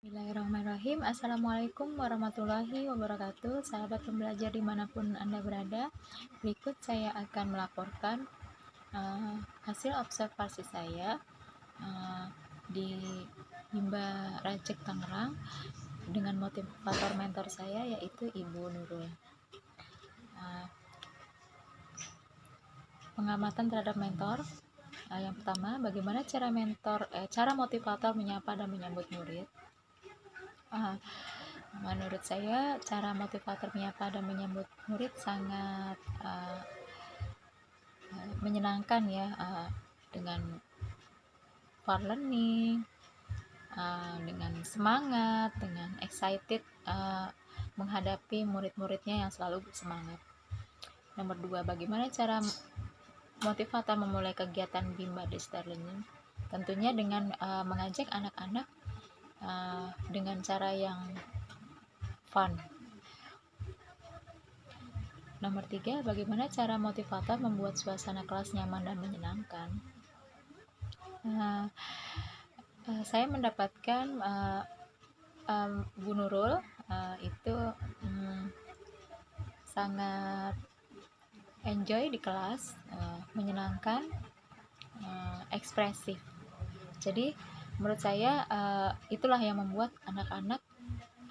Bismillahirrahmanirrahim. Assalamualaikum warahmatullahi wabarakatuh. Sahabat pembelajar dimanapun Anda berada, berikut saya akan melaporkan hasil observasi saya di Bimba Rajek Tangerang dengan motivator mentor saya yaitu Ibu Nurul. Pengamatan terhadap mentor. Yang pertama, bagaimana cara motivator menyapa dan menyambut murid? Menurut saya, cara motivator menyapa dan menyambut murid sangat menyenangkan ya, dengan fun learning, dengan semangat, dengan excited menghadapi murid-muridnya yang selalu semangat. Nomor 2, bagaimana cara motivator memulai kegiatan Bimba Digital Learning? Tentunya dengan mengajak anak-anak dengan cara yang fun. Nomor 3, bagaimana cara motivator membuat suasana kelas nyaman dan menyenangkan? Saya mendapatkan Bu Nurul itu sangat enjoy di kelas, menyenangkan, ekspresif. Jadi menurut saya itulah yang membuat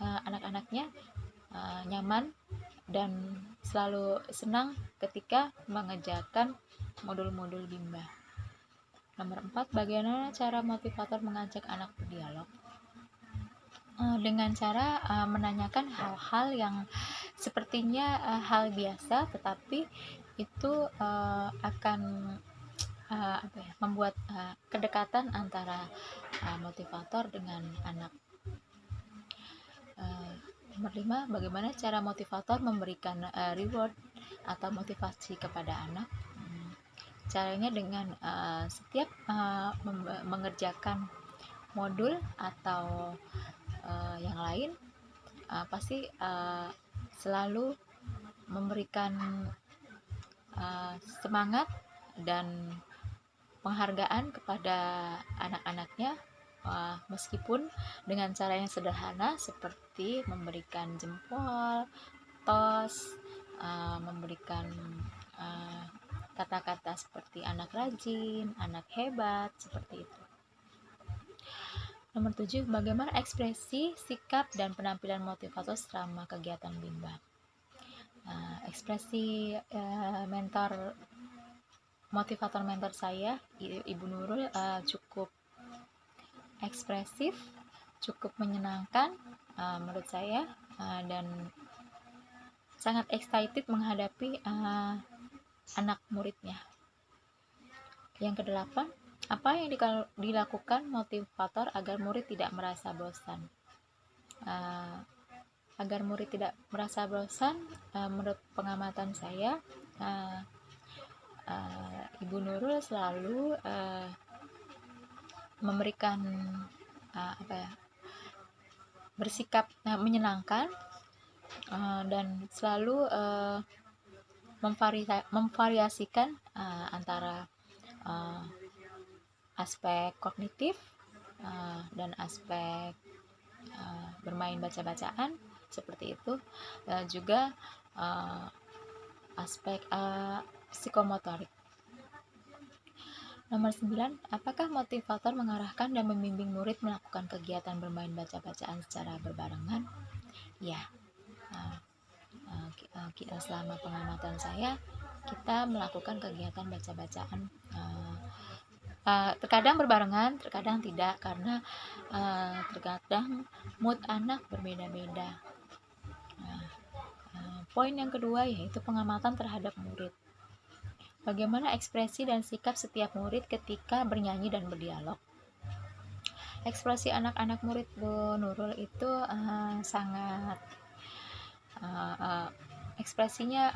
anak-anaknya nyaman dan selalu senang ketika mengerjakan modul-modul Bimba. Nomor 4, bagaimana cara motivator mengajak anak berdialog? Dengan cara menanyakan hal-hal yang sepertinya hal biasa, tetapi itu akan membuat kedekatan antara motivator dengan anak. Nomor 5, bagaimana cara motivator memberikan reward atau motivasi kepada anak? Caranya dengan setiap mengerjakan modul atau yang lain pasti selalu memberikan semangat dan penghargaan kepada anak-anaknya, meskipun dengan cara yang sederhana seperti memberikan jempol, tos, memberikan kata-kata seperti anak rajin, anak hebat, seperti itu. Nomor 7, bagaimana ekspresi, sikap, dan penampilan motivator selama kegiatan Bimba? Ekspresi motivator mentor saya, Ibu Nurul, cukup ekspresif, cukup menyenangkan menurut saya, dan sangat excited menghadapi anak muridnya. Yang kedelapan, apa yang dilakukan motivator agar murid tidak merasa bosan? Agar murid tidak merasa bosan, menurut pengamatan saya, Ibu Nurul selalu memberikan bersikap menyenangkan, dan selalu memvariasikan antara aspek kognitif dan aspek bermain baca-bacaan seperti itu, juga aspek psikomotorik. Nomor 9, apakah motivator mengarahkan dan membimbing murid melakukan kegiatan bermain baca-bacaan secara berbarengan? Ya, selama pengamatan saya, kita melakukan kegiatan baca-bacaan terkadang berbarengan, terkadang tidak, karena terkadang mood anak berbeda-beda. Poin yang kedua yaitu pengamatan terhadap murid. Bagaimana ekspresi dan sikap setiap murid ketika bernyanyi dan berdialog? Ekspresi anak-anak murid Bu Nurul itu sangat ekspresinya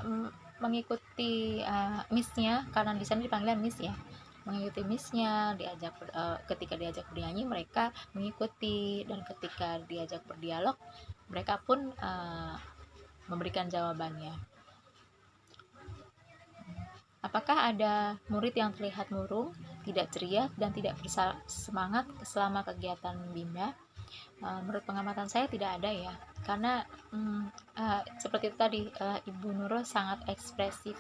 mengikuti miss-nya, karena di sana dipanggil miss ya, mengikuti miss-nya, ketika diajak bernyanyi mereka mengikuti, dan ketika diajak berdialog mereka pun memberikan jawabannya. Apakah ada murid yang terlihat murung, tidak ceria, dan tidak bersemangat selama kegiatan Bimba? Menurut pengamatan saya tidak ada ya, karena seperti itu tadi, Ibu Nurul sangat ekspresif,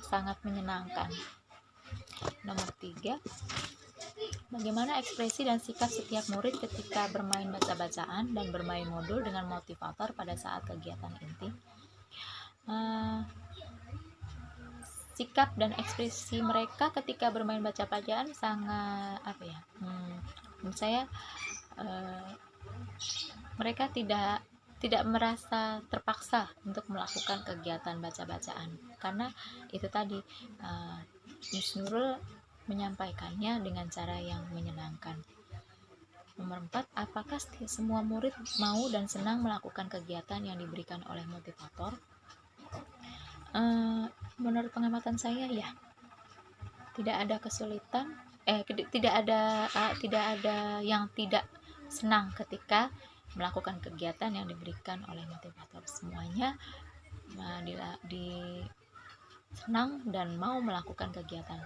sangat menyenangkan. Nomor 3, bagaimana ekspresi dan sikap setiap murid ketika bermain baca-bacaan dan bermain modul dengan motivator pada saat kegiatan inti? Sikap dan ekspresi mereka ketika bermain baca-bacaan sangat menurut saya mereka tidak merasa terpaksa untuk melakukan kegiatan baca-bacaan, karena itu tadi, Miss Nurul menyampaikannya dengan cara yang menyenangkan. Nomor 4, apakah semua murid mau dan senang melakukan kegiatan yang diberikan oleh motivator? Menurut pengamatan saya ya, tidak ada kesulitan, tidak ada yang tidak senang ketika melakukan kegiatan yang diberikan oleh motivator. Semuanya senang dan mau melakukan kegiatan.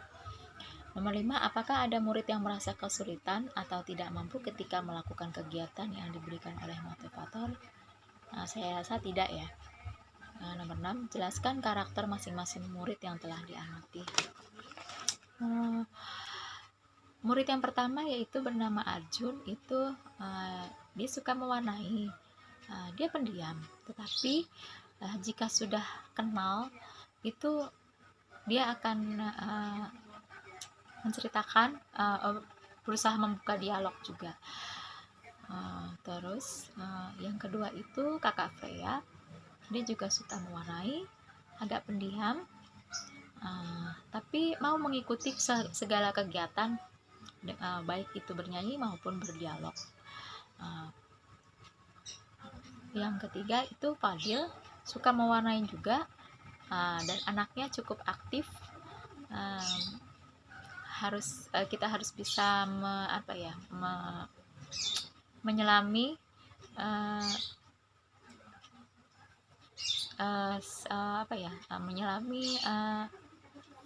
Nomor 5, apakah ada murid yang merasa kesulitan atau tidak mampu ketika melakukan kegiatan yang diberikan oleh motivator? Saya rasa tidak ya. Nomor 6, jelaskan karakter masing-masing murid yang telah diamati. Murid yang pertama yaitu bernama Arjun, itu dia suka mewarnai, dia pendiam, tetapi jika sudah kenal itu dia akan menceritakan, berusaha membuka dialog juga. Terus yang kedua itu kakak Freya, dia juga suka mewarnai, agak pendiam, tapi mau mengikuti segala kegiatan, baik itu bernyanyi maupun berdialog. Yang ketiga itu Fadil, suka mewarnai juga, dan anaknya cukup aktif. Kita harus bisa menyelami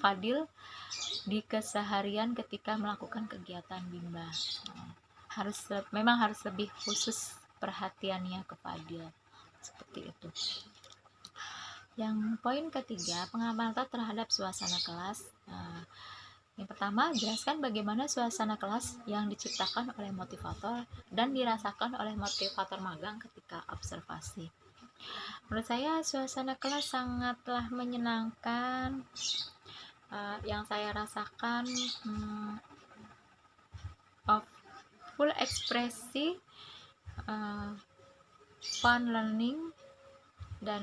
Fadil di keseharian ketika melakukan kegiatan Bimba. Memang harus lebih khusus perhatiannya ke Fadil, seperti itu. Yang poin ketiga, pengamatan terhadap suasana kelas. Yang pertama, jelaskan bagaimana suasana kelas yang diciptakan oleh motivator dan dirasakan oleh motivator magang ketika observasi. Menurut saya suasana kelas sangatlah menyenangkan. Yang saya rasakan full ekspresi, fun learning, dan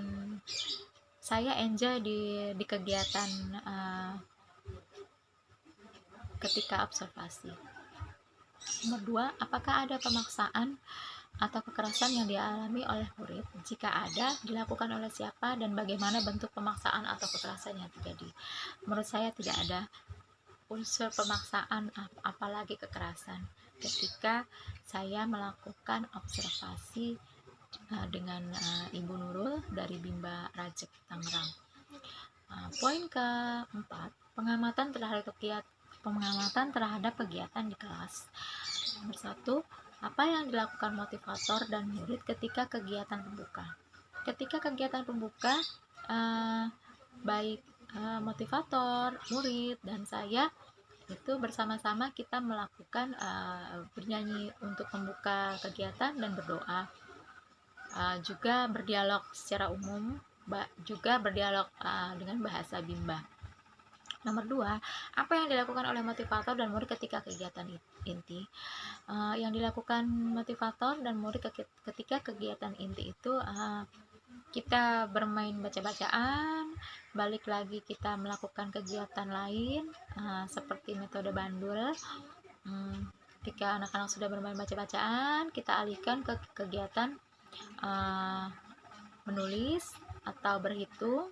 saya enjoy di kegiatan ketika observasi. Nomor 2, apakah ada pemaksaan atau kekerasan yang dialami oleh murid? Jika ada, dilakukan oleh siapa dan bagaimana bentuk pemaksaan atau kekerasan yang terjadi? Menurut saya tidak ada unsur pemaksaan apalagi kekerasan ketika saya melakukan observasi dengan Ibu Nurul dari Bimba Rajek Tangerang. Poin keempat, pengamatan terhadap kegiatan di kelas. Nomor 1, apa yang dilakukan motivator dan murid ketika kegiatan pembuka? Ketika kegiatan pembuka, baik motivator, murid, dan saya itu bersama-sama kita melakukan bernyanyi untuk membuka kegiatan dan berdoa, juga berdialog secara umum, juga berdialog dengan bahasa Bimba. Nomor 2, apa yang dilakukan oleh motivator dan murid ketika kegiatan inti? Yang dilakukan motivator dan murid ketika kegiatan inti itu kita bermain baca-bacaan, balik lagi kita melakukan kegiatan lain seperti metode bandul. Ketika anak-anak sudah bermain baca-bacaan, kita alihkan ke kegiatan menulis atau berhitung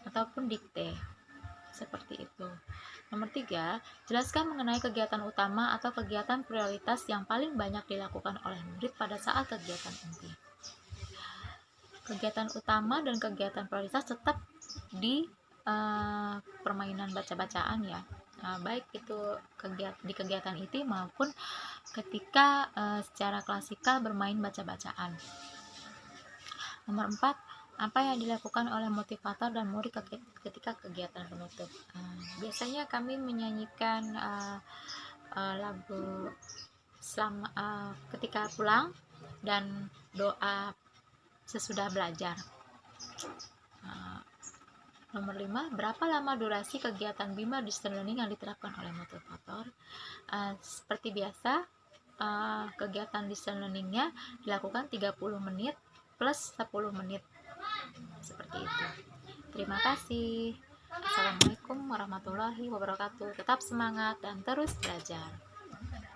ataupun dikte, seperti itu. Nomor 3, jelaskan mengenai kegiatan utama atau kegiatan prioritas yang paling banyak dilakukan oleh murid pada saat kegiatan inti. Kegiatan utama dan kegiatan prioritas tetap di permainan baca-bacaan ya, baik itu di kegiatan inti maupun ketika secara klasikal bermain baca-bacaan. Nomor 4, apa yang dilakukan oleh motivator dan murid ketika kegiatan penutup? Biasanya kami menyanyikan lagu ketika pulang dan doa sesudah belajar. Nomor 5, berapa lama durasi kegiatan Bima Distance Learning yang diterapkan oleh motivator? Seperti biasa, kegiatan distance learningnya dilakukan 30 menit plus 10 menit, seperti itu. Terima kasih. Assalamualaikum warahmatullahi wabarakatuh. Tetap semangat dan terus belajar.